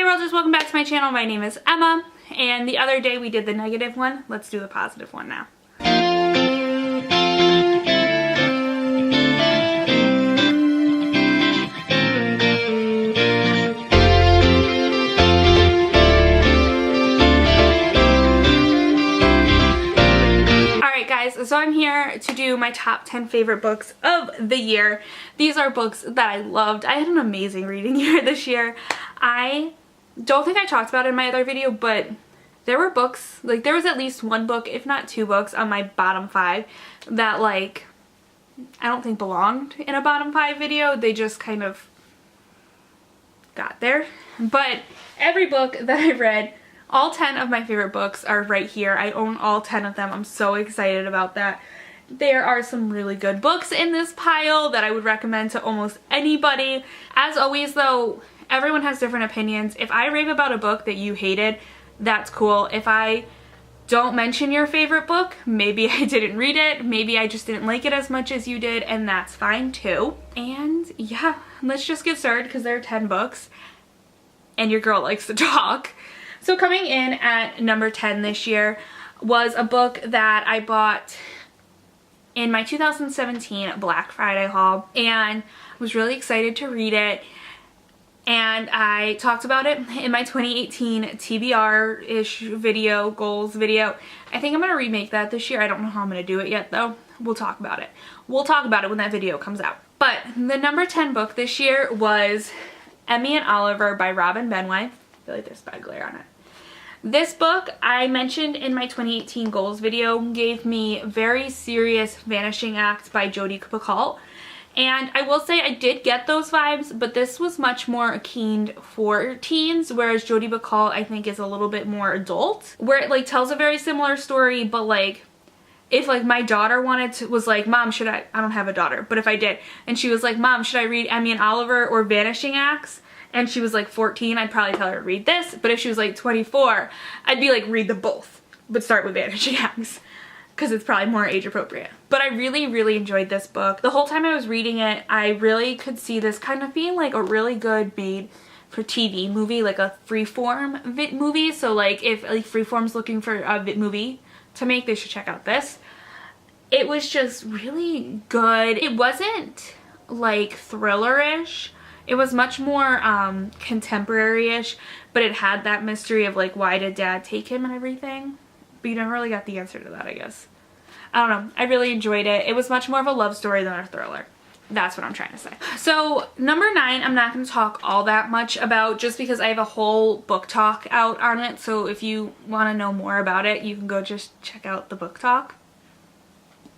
Roses, welcome back to my channel. My name is Emma, and the other day we did the negative one. Let's do the positive one now. Alright guys, so I'm here to do my top 10 favorite books of the year. These are books that I loved. I had an amazing reading year this year. I don't think I talked about it in my other video, but there were books, like there was at least one book, if not two books, on my bottom 5 that like I don't think belonged in a bottom 5 video. They just kind of got there. But every book that I read, all 10 of my favorite books are right here. I own all 10 of them. I'm so excited about that. There are some really good books in this pile that I would recommend to almost anybody. As always though, everyone has different opinions. If I rave about a book that you hated, that's cool. If I don't mention your favorite book, maybe I didn't read it, maybe I just didn't like it as much as you did, and that's fine too. And yeah, let's just get started because there are 10 books and your girl likes to talk. So coming in at number 10 this year was a book that I bought in my 2017 Black Friday haul and was really excited to read it. And I talked about it in my 2018 TBR-ish video, goals video. I think I'm going to remake that this year. I don't know how I'm going to do it yet though. We'll talk about it. We'll talk about it when that video comes out. But the number 10 book this year was Emmy and Oliver by Robin Benway. I feel like there's bad glare on it. This book I mentioned in my 2018 goals video gave me Very Serious Vanishing Act by Jodi Picoult. And I will say I did get those vibes, but this was much more keened for teens, whereas Jodi Picoult I think is a little bit more adult, where it like tells a very similar story, but like if like my daughter wanted to, was like, Mom, should I don't have a daughter, but if I did, and she was like, Mom, should I read Emmy and Oliver or Vanishing Acts? And she was like 14, I'd probably tell her to read this, but if she was like 24, I'd be like, read them both, but start with Vanishing Acts, because it's probably more age appropriate. But I really enjoyed this book. The whole time I was reading it, I really could see this kind of being like a really good made for TV movie, like a freeform movie. So like if like Freeform's looking for a movie to make, they should check out this. It was just really good. It wasn't like thriller-ish. It was much more contemporary-ish, but it had that mystery of like, why did Dad take him and everything? But you never really got the answer to that, I guess. I don't know. I really enjoyed it. It was much more of a love story than a thriller. That's what I'm trying to say. So number 9, I'm not going to talk all that much about just because I have a whole book talk out on it. So if you want to know more about it, you can go just check out the book talk,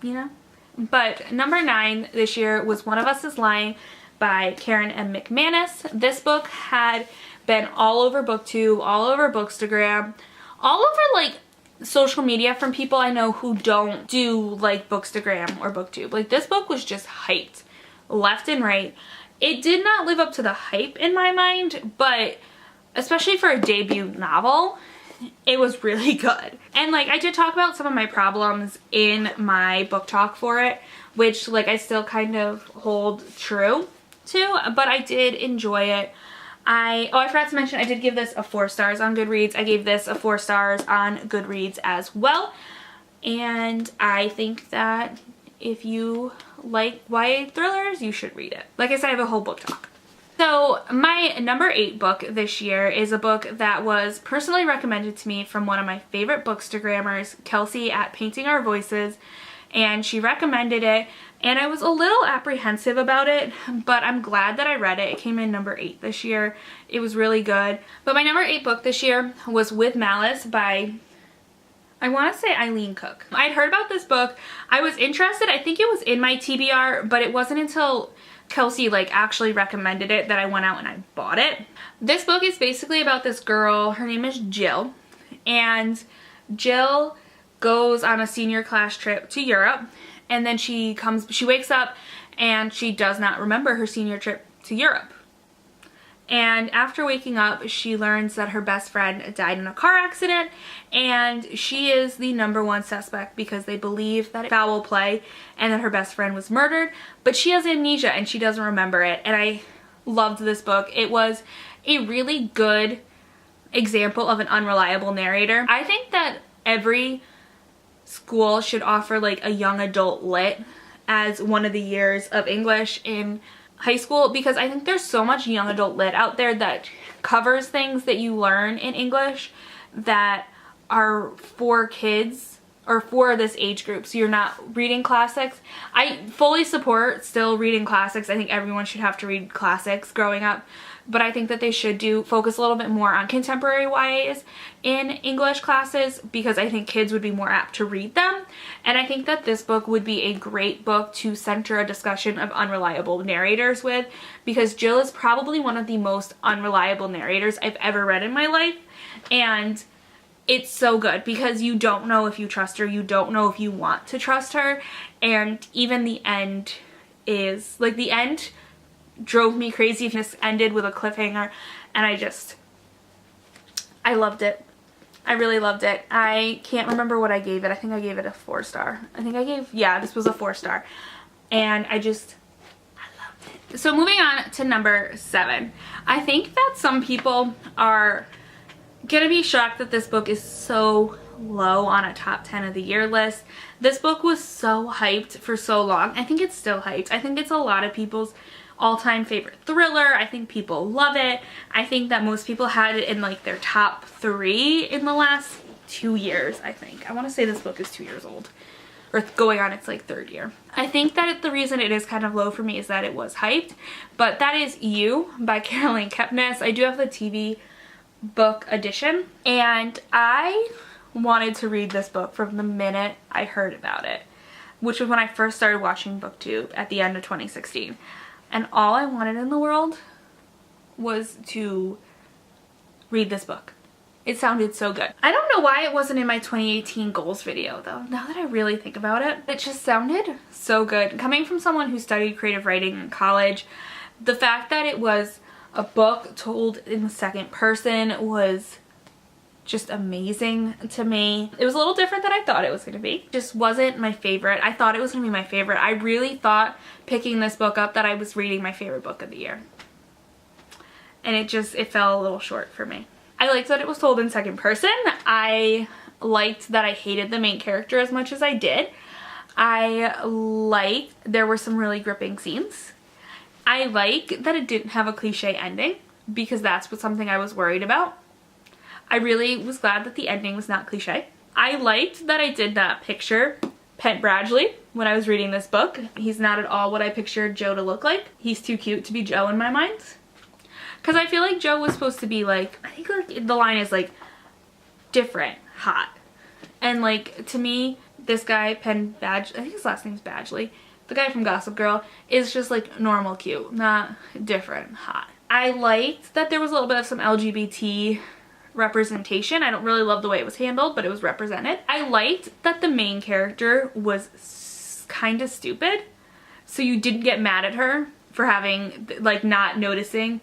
you know? But number 9 this year was One of Us is Lying by Karen M. McManus. This book had been all over BookTube, all over Bookstagram, all over like social media from people I know who don't do like Bookstagram or BookTube. Like this book was just hyped left and right. It did not live up to the hype in my mind, but especially for a debut novel, it was really good. And like I did talk about some of my problems in my book talk for it, which like I still kind of hold true to, but I did enjoy it. I forgot to mention I did give this a 4 stars on Goodreads. I gave this a 4 stars on Goodreads as well. And I think that if you like YA thrillers, you should read it. Like I said, I have a whole book talk. So my number 8 book this year is a book that was personally recommended to me from one of my favorite Bookstagrammers, Kelsey at Painting Our Voices. And she recommended it, and I was a little apprehensive about it, but I'm glad that I read it. It came in number 8 this year. It was really good. But my number 8 book this year was With Malice by, I want to say, Eileen Cook. I'd heard about this book. I was interested. I think it was in my TBR, but it wasn't until Kelsey like actually recommended it that I went out and I bought it. This book is basically about this girl. Her name is Jill, and Jill goes on a senior class trip to Europe, and then she wakes up and she does not remember her senior trip to Europe. And after waking up, she learns that her best friend died in a car accident, and she is the #1 suspect because they believe that it's foul play and that her best friend was murdered, but she has amnesia and she doesn't remember it. And I loved this book. It was a really good example of an unreliable narrator. I think that every school should offer like a young adult lit as one of the years of English in high school, because I think there's so much young adult lit out there that covers things that you learn in English that are for kids or for this age group, so you're not reading classics. I fully support still reading classics. I think everyone should have to read classics growing up, but I think that they should focus a little bit more on contemporary YAs in English classes, because I think kids would be more apt to read them. And I think that this book would be a great book to center a discussion of unreliable narrators with, because Jill is probably one of the most unreliable narrators I've ever read in my life. And it's so good because you don't know if you trust her, you don't know if you want to trust her, and even the end is, like, the end drove me crazy. This ended with a cliffhanger, and I loved it. I really loved it. I can't remember what I gave it. I think I gave it a 4-star. Yeah, this was a 4-star. And I loved it. So moving on to number 7. I think that some people are gonna be shocked that this book is so low on a top 10 of the year list. This book was so hyped for so long. I think it's still hyped. I think it's a lot of people's all-time favorite thriller. I think people love it. I think that most people had it in like their top 3 in the last 2 years, I think. I want to say this book is 2 years old, or going on its like 3rd year. I think that the reason it is kind of low for me is that it was hyped, but that is You by Caroline Kepnes. I do have the TV book edition, and I wanted to read this book from the minute I heard about it, which was when I first started watching BookTube at the end of 2016. And all I wanted in the world was to read this book. It sounded so good. I don't know why it wasn't in my 2018 goals video though, now that I really think about it. It just sounded so good. Coming from someone who studied creative writing in college, the fact that it was a book told in the second person was just amazing to me. It was a little different than I thought it was going to be. Just wasn't my favorite. I thought it was going to be my favorite. I really thought picking this book up that I was reading my favorite book of the year. And it fell a little short for me. I liked that it was told in second person. I liked that I hated the main character as much as I did. I liked there were some really gripping scenes. I like that it didn't have a cliche ending, because that's something I was worried about. I really was glad that the ending was not cliche. I liked that I did not picture Pent Bradley when I was reading this book. He's not at all what I pictured Joe to look like. He's too cute to be Joe in my mind. Because I feel like Joe was supposed to be like, I think like the line is like different, hot. And like to me, this guy, Pent Badgley, I think his last name's Badgley, the guy from Gossip Girl, is just like normal cute, not different, hot. I liked that there was a little bit of some LGBT representation. I don't really love the way it was handled, but it was represented. I liked that the main character was kind of stupid, so you didn't get mad at her for having, like, not noticing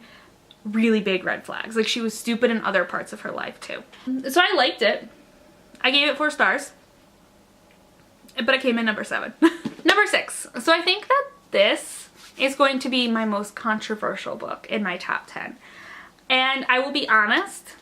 really big red flags. Like, she was stupid in other parts of her life too. So I liked it. I gave it 4 stars, but it came in number 7. Number 6. So I think that this is going to be my most controversial book in my top 10. And I will be honest,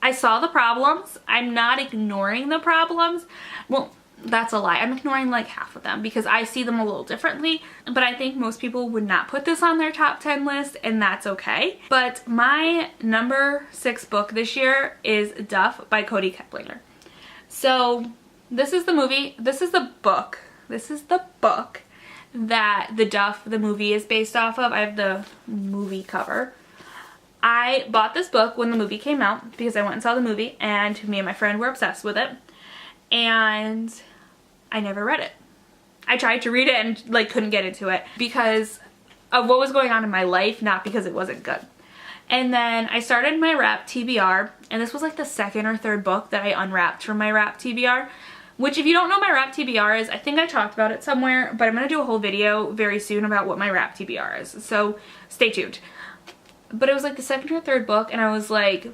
I saw the problems. I'm not ignoring the problems. Well, that's a lie. I'm ignoring like half of them because I see them a little differently. But I think most people would not put this on their top 10 list, and that's okay. But my number 6 book this year is Duff by Cody Keplinger. So this is the movie. This is the book. This is the book that the Duff, the movie, is based off of. I have the movie cover. I bought this book when the movie came out because I went and saw the movie, and me and my friend were obsessed with it, and I never read it. I tried to read it and like couldn't get into it because of what was going on in my life, not because it wasn't good. And then I started my wrap TBR, and this was like the 2nd or 3rd book that I unwrapped from my wrap TBR, which, if you don't know my wrap TBR is, I think I talked about it somewhere, but I'm going to do a whole video very soon about what my wrap TBR is, so stay tuned. But it was like the 2nd or 3rd book, and I was like,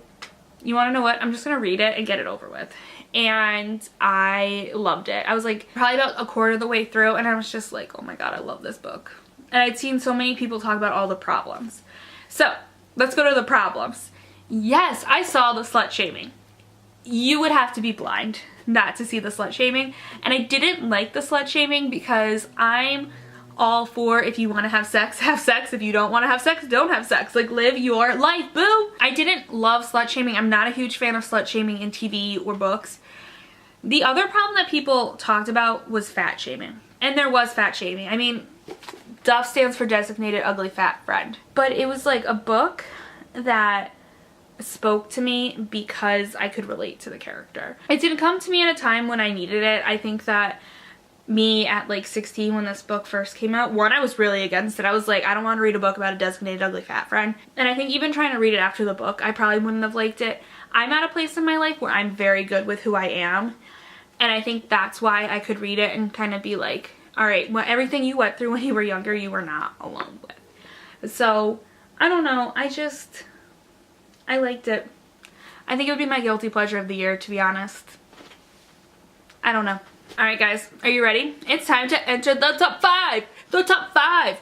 you want to know what? I'm just going to read it and get it over with. And I loved it. I was like probably about a quarter of the way through, and I was just like, oh my god, I love this book. And I'd seen so many people talk about all the problems. So let's go to the problems. Yes, I saw the slut shaming. You would have to be blind not to see the slut shaming. And I didn't like the slut shaming because I'm all for, if you want to have sex, have sex. If you don't want to have sex, don't have sex. Like, live your life, boo. I didn't love slut shaming. I'm not a huge fan of slut shaming in TV or books. The other problem that people talked about was fat shaming. And there was fat shaming. I mean, Duff stands for Designated Ugly Fat Friend. But it was like a book that spoke to me because I could relate to the character. It didn't come to me at a time when I needed it. I think that me at like 16 when this book first came out, one, I was really against it. I was like, I don't want to read a book about a designated ugly fat friend. And I think even trying to read it after the book, I probably wouldn't have liked it. I'm at a place in my life where I'm very good with who I am. And I think that's why I could read it and kind of be like, all right, well, everything you went through when you were younger, you were not alone with. So, I don't know. I liked it. I think it would be my guilty pleasure of the year, to be honest. I don't know. Alright guys, are you ready? It's time to enter the top 5! The top 5!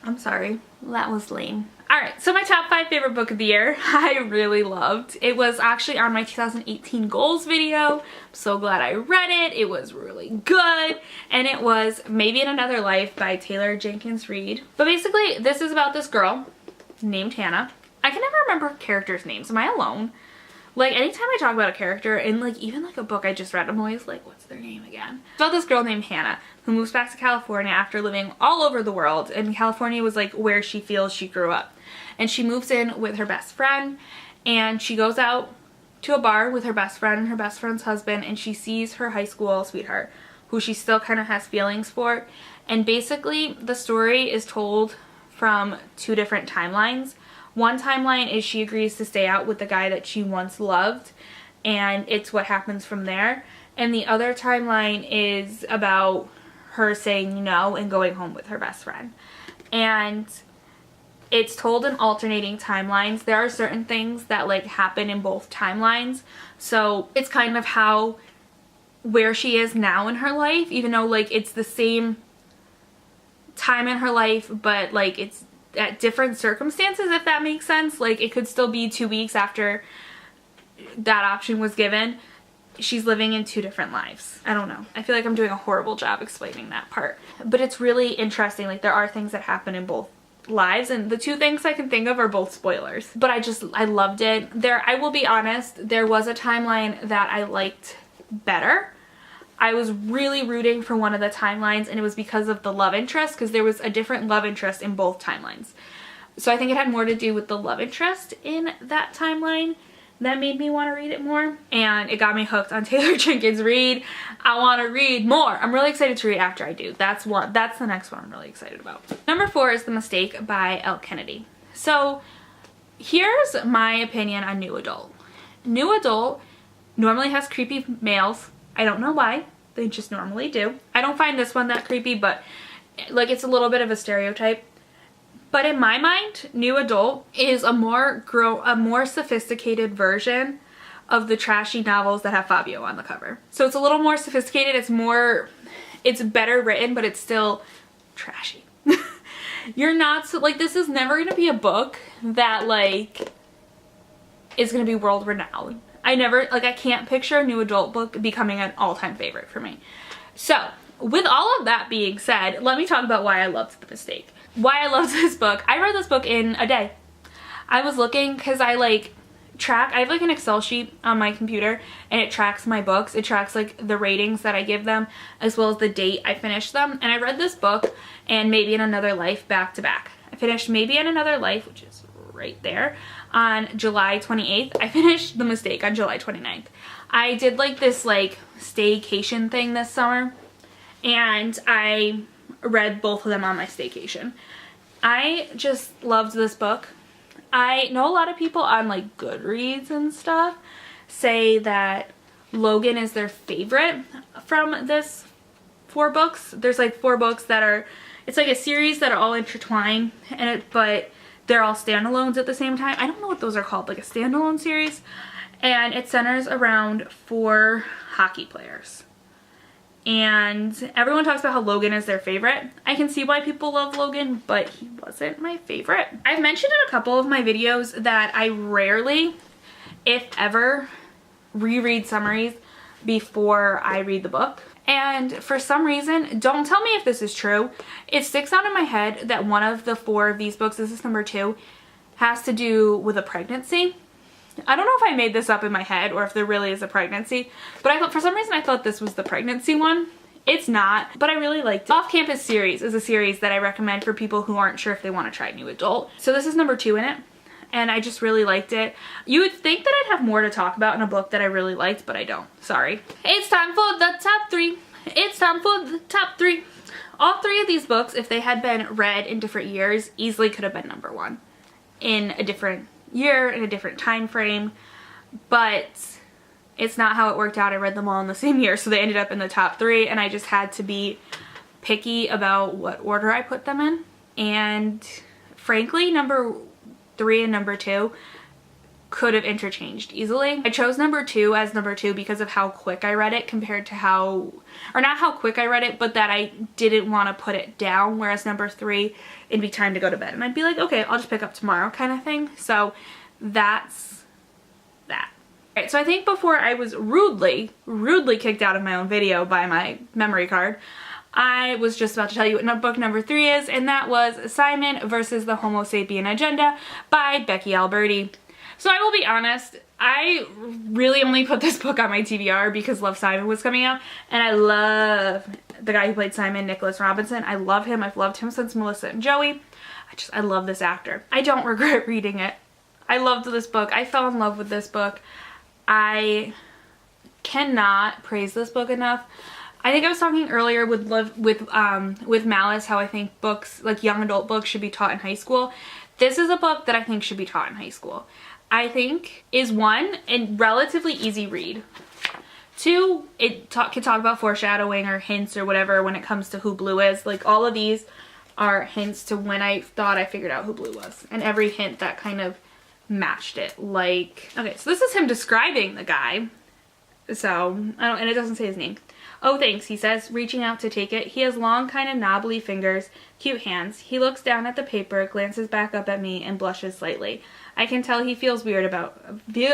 I'm sorry, that was lame. Alright, so my top 5 favorite book of the year, I really loved. It was actually on my 2018 goals video. I'm so glad I read it. It was really good. And it was Maybe in Another Life by Taylor Jenkins Reid. But basically, this is about this girl named Hannah. I can never remember characters' names. Am I alone? Like, anytime I talk about a character in, like, even, like, a book I just read, I'm always like, what's their name again? It's about this girl named Hannah who moves back to California after living all over the world, and California was, like, where she feels she grew up. And she moves in with her best friend, and she goes out to a bar with her best friend and her best friend's husband, and she sees her high school sweetheart, who she still kind of has feelings for. And basically, the story is told from 2 different timelines. One timeline is she agrees to stay out with the guy that she once loved, and it's what happens from there. And the other timeline is about her saying no and going home with her best friend. And it's told in alternating timelines. There are certain things that like happen in both timelines. So it's kind of how, where she is now in her life, even though like it's the same time in her life, but like it's at different circumstances, if that makes sense. Like it could still be 2 weeks after that option was given. She's living in 2 different lives. I don't know. I feel like I'm doing a horrible job explaining that part. But it's really interesting. Like there are things that happen in both lives, and the 2 things I can think of are both spoilers. But I loved it. I will be honest, there was a timeline that I liked better. I was really rooting for one of the timelines, and it was because of the love interest, because there was a different love interest in both timelines. So I think it had more to do with the love interest in that timeline that made me want to read it more, and it got me hooked on Taylor Jenkins Reid. I want to read more. I'm really excited to read after I do. That's the next one I'm really excited about. Number 4 is The Mistake by Elle Kennedy. So here's my opinion on New Adult. New Adult normally has creepy males. I don't know why. They just normally do. I don't find this one that creepy, but like it's a little bit of a stereotype. But in my mind, New Adult is a more sophisticated version of the trashy novels that have Fabio on the cover. So it's a little more sophisticated. It's better written, but it's still trashy. You're not like, this is never going to be a book that like is going to be world renowned. I can't picture a New Adult book becoming an all-time favorite for me. So, with all of that being said, let me talk about why I loved The Mistake. Why I loved this book. I read this book in a day. I was looking because I have like an Excel sheet on my computer, and it tracks my books. It tracks like the ratings that I give them as well as the date I finished them. And I read this book and Maybe in Another Life back to back. I finished Maybe in Another Life, which is right there, on July 28th. I finished The Mistake on July 29th. I did like this like staycation thing this summer, and I read both of them on my staycation. I just loved this book. I know a lot of people on like Goodreads and stuff say that Logan is their favorite from this 4 books. There's like 4 books that are, it's like a series that are all intertwined, but they're all standalones at the same time. I don't know what those are called, like a standalone series. And it centers around 4 hockey players. and everyone talks about how Logan is their favorite. I can see why people love Logan, but he wasn't my favorite. I've mentioned in a couple of my videos that I rarely, if ever, reread summaries before I read the book. And for some reason, don't tell me if this is true, it sticks out in my head that one of the 4 of these books, this is number 2, has to do with a pregnancy. I don't know if I made this up in my head or if there really is a pregnancy, but I thought, for some reason, I thought this was the pregnancy one. It's not, but I really liked it. Off-Campus series is a series that I recommend for people who aren't sure if they want to try new adult. So this is number 2 in it, and I just really liked it. You would think that I'd have more to talk about in a book that I really liked, but I don't. Sorry. It's time for the top 3. It's time for the top 3. All 3 of these books, if they had been read in different years, easily could have been number 1 in a different year, in a different time frame, but it's not how it worked out. I read them all in the same year, so they ended up in the top 3, and I just had to be picky about what order I put them in. And frankly, number 3 and number 2 could have interchanged easily. I chose number 2 as number 2 because of how quick I read it compared to how, or not how quick I read it, but that I didn't want to put it down, whereas number 3, it'd be time to go to bed and I'd be like, okay, I'll just pick up tomorrow kind of thing. So that's that. Alright, so I think before I was rudely kicked out of my own video by my memory card, I was just about to tell you what book number 3 is, and that was Simon versus the Homo Sapien Agenda by Becky Alberti. So I will be honest, I really only put this book on my TBR because Love, Simon was coming out, and I love the guy who played Simon, Nicholas Robinson. I love him. I've loved him since Melissa and Joey. I love this actor. I don't regret reading it. I loved this book. I fell in love with this book. I cannot praise this book enough. I think I was talking earlier with Malice how I think books, like young adult books, should be taught in high school. This is a book that I think should be taught in high school. I think is 1, a relatively easy read. 2, it can talk about foreshadowing or hints or whatever when it comes to who Blue is. Like all of these are hints to when I thought I figured out who Blue was, and every hint that kind of matched it. Like, okay, so this is him describing the guy. So, and it doesn't say his name. Oh, thanks, he says, reaching out to take it. He has long, kind of knobbly fingers, cute hands. He looks down at the paper, glances back up at me, and blushes slightly. I can tell he feels weird about, he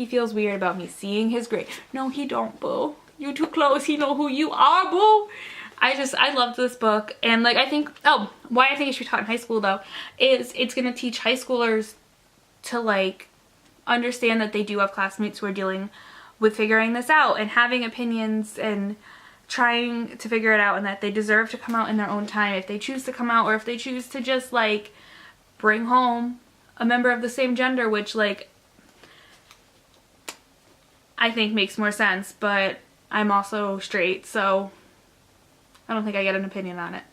feels weird about me seeing his grade. No, he don't, boo. You too close, he know who you are, boo. I loved this book, and like, I think, oh, why I think it should be taught in high school, though, is it's gonna teach high schoolers to, like, understand that they do have classmates who are dealing with figuring this out and having opinions and trying to figure it out, and that they deserve to come out in their own time if they choose to come out, or if they choose to just like bring home a member of the same gender, which like I think makes more sense, but I'm also straight, so I don't think I get an opinion on it.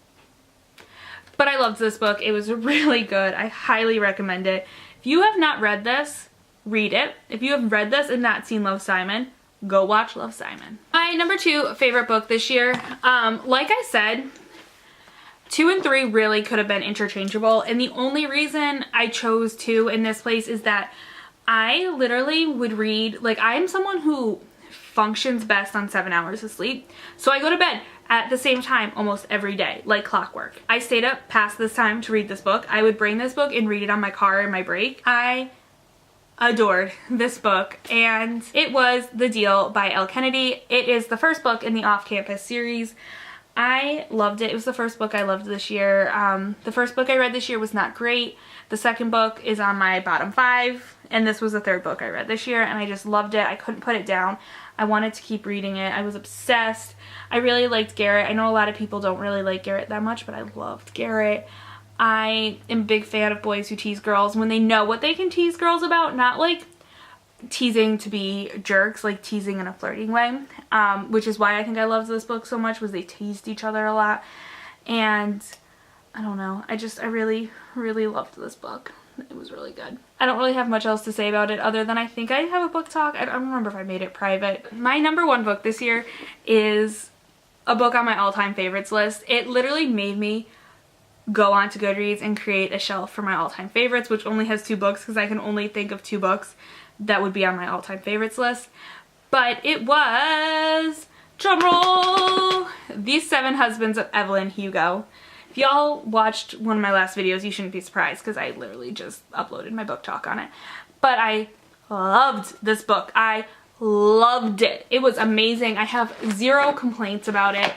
But I loved this book. It was really good. I highly recommend it. If you have not read this, read it. If you have read this and not seen Love, Simon, go watch Love, Simon. My number 2 favorite book this year, like I said, 2 and 3 really could have been interchangeable, and the only reason I chose 2 in this place is that I literally would read, like, I'm someone who functions best on 7 hours of sleep, so I go to bed at the same time almost every day, like clockwork. I stayed up past this time to read this book. I would bring this book and read it on my car in my break. I adored this book, and it was The Deal by Elle Kennedy. It is the first book in the Off-Campus series. I loved it. It was the first book I loved this year. The first book I read this year was not great. The second book is on my bottom 5, and this was the third book I read this year, and I just loved it. I couldn't put it down. I wanted to keep reading it. I was obsessed. I really liked Garrett. I know a lot of people don't really like Garrett that much, but I loved Garrett. I am a big fan of boys who tease girls when they know what they can tease girls about, not like teasing to be jerks, like teasing in a flirting way, which is why I think I loved this book so much, was they teased each other a lot. And I don't know, I really loved this book. It was really good. I don't really have much else to say about it other than I think I have a book talk. I don't remember if I made it private. My number 1 book this year is a book on my all-time favorites list. It literally made me go on to Goodreads and create a shelf for my all-time favorites, which only has 2 books because I can only think of 2 books that would be on my all-time favorites list. but it was, drumroll, These 7 Husbands of Evelyn Hugo. If y'all watched one of my last videos, you shouldn't be surprised because I literally just uploaded my book talk on it. But I loved this book. I loved it. It was amazing. I have 0 complaints about it.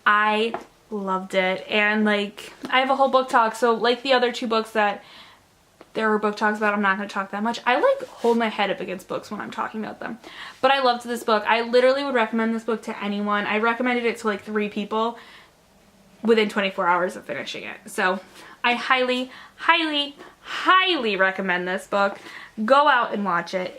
I loved it. And like, I have a whole book talk, so like the other 2 books that there were book talks about, I'm not going to talk that much. I like hold my head up against books when I'm talking about them. But I loved this book. I literally would recommend this book to anyone. I recommended it to like 3 people within 24 hours of finishing it. So I highly, highly, highly recommend this book. Go out and watch it.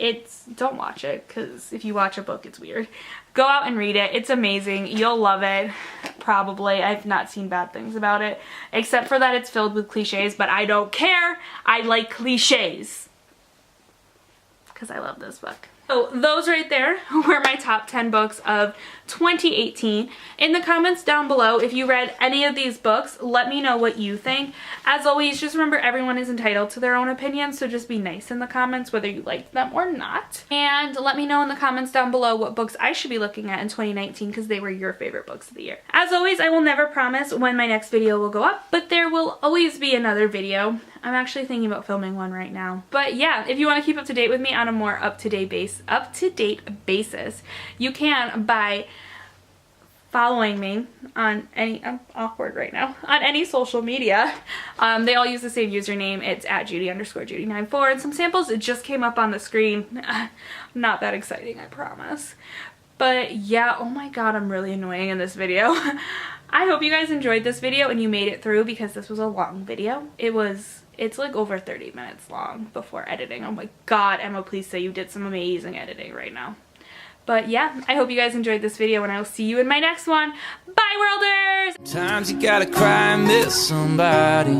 Don't watch it, because if you watch a book, it's weird. Go out and read it. It's amazing. You'll love it. Probably. I've not seen bad things about it, except for that it's filled with cliches, but I don't care. I like cliches because I love this book. So those right there were my top 10 books of 2018. In the comments down below, if you read any of these books, let me know what you think. As always, just remember everyone is entitled to their own opinion, so just be nice in the comments whether you liked them or not. And let me know in the comments down below what books I should be looking at in 2019 because they were your favorite books of the year. As always, I will never promise when my next video will go up, but there will always be another video. I'm actually thinking about filming one right now. But yeah, if you want to keep up to date with me on a more up-to-date basis, you can by following me on any, I'm awkward right now, on any social media. They all use the same username. It's @Judy_Judy94, and some samples just came up on the screen. Not that exciting, I promise. But yeah, oh my god, I'm really annoying in this video. I hope you guys enjoyed this video and you made it through, because this was a long video. It's like over 30 minutes long before editing. Oh my god, Emma, please say you did some amazing editing right now. But yeah, I hope you guys enjoyed this video, and I will see you in my next one. Bye, worlders! Times you gotta cry and miss somebody.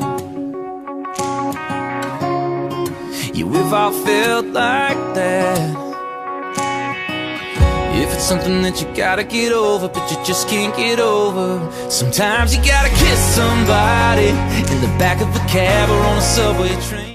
Yeah, we've all felt like that. If it's something that you gotta get over, but you just can't get over, sometimes you gotta kiss somebody in the back of a cab or on a subway train.